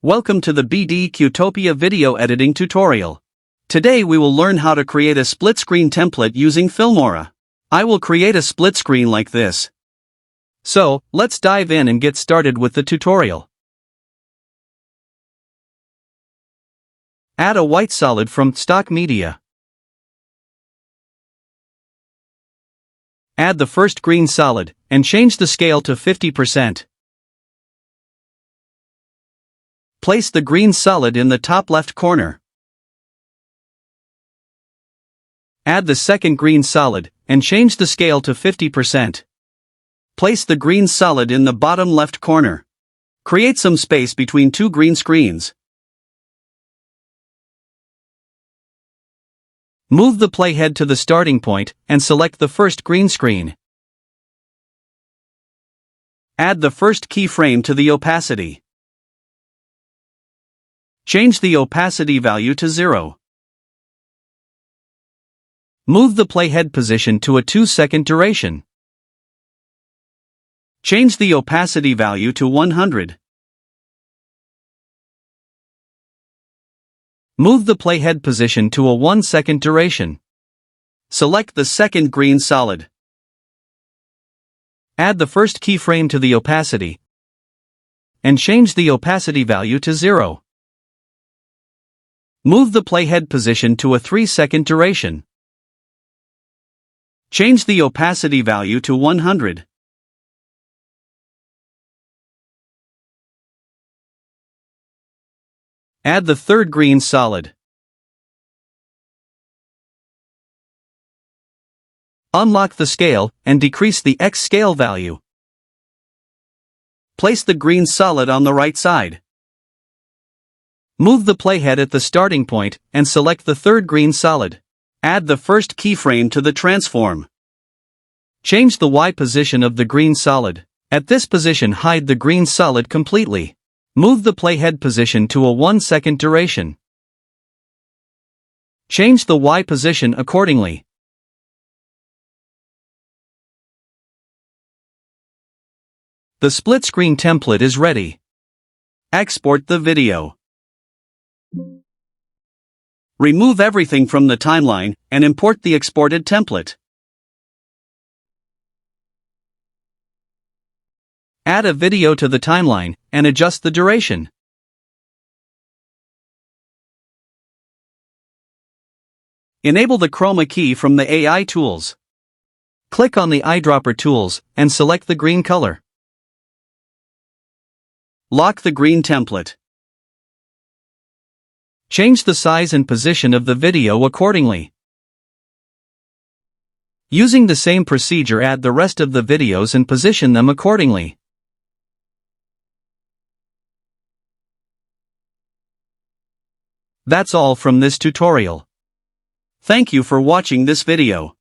Welcome to the BDQtopia video editing tutorial. Today we will learn how to create a split screen template using Filmora. I will create a split screen like this. So, let's dive in and get started with the tutorial. Add a white solid from stock media. Add the first green solid, and change the scale to 50%. Place the green solid in the top left corner. Add the second green solid, and change the scale to 50%. Place the green solid in the bottom left corner. Create some space between two green screens. Move the playhead to the starting point, and select the first green screen. Add the first keyframe to the opacity. Change the opacity value to 0. Move the playhead position to a 2-second duration. Change the opacity value to 100. Move the playhead position to a 1-second duration. Select the second green solid. Add the first keyframe to the opacity, and change the opacity value to 0. Move the playhead position to a 3-second duration. Change the opacity value to 100. Add the third green solid. Unlock the scale, and decrease the X scale value. Place the green solid on the right side. Move the playhead at the starting point, and select the third green solid. Add the first keyframe to the transform. Change the Y position of the green solid. At this position, hide the green solid completely. Move the playhead position to a 1-second duration. Change the Y position accordingly. The split screen template is ready. Export the video. Remove everything from the timeline, and import the exported template. Add a video to the timeline, and adjust the duration. Enable the chroma key from the AI tools. Click on the eyedropper tools, and select the green color. Lock the green template. Change the size and position of the video accordingly. Using the same procedure, add the rest of the videos and position them accordingly. That's all from this tutorial. Thank you for watching this video.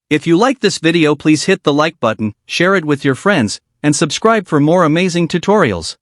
If you like this video, please hit the like button, share it with your friends, and subscribe for more amazing tutorials.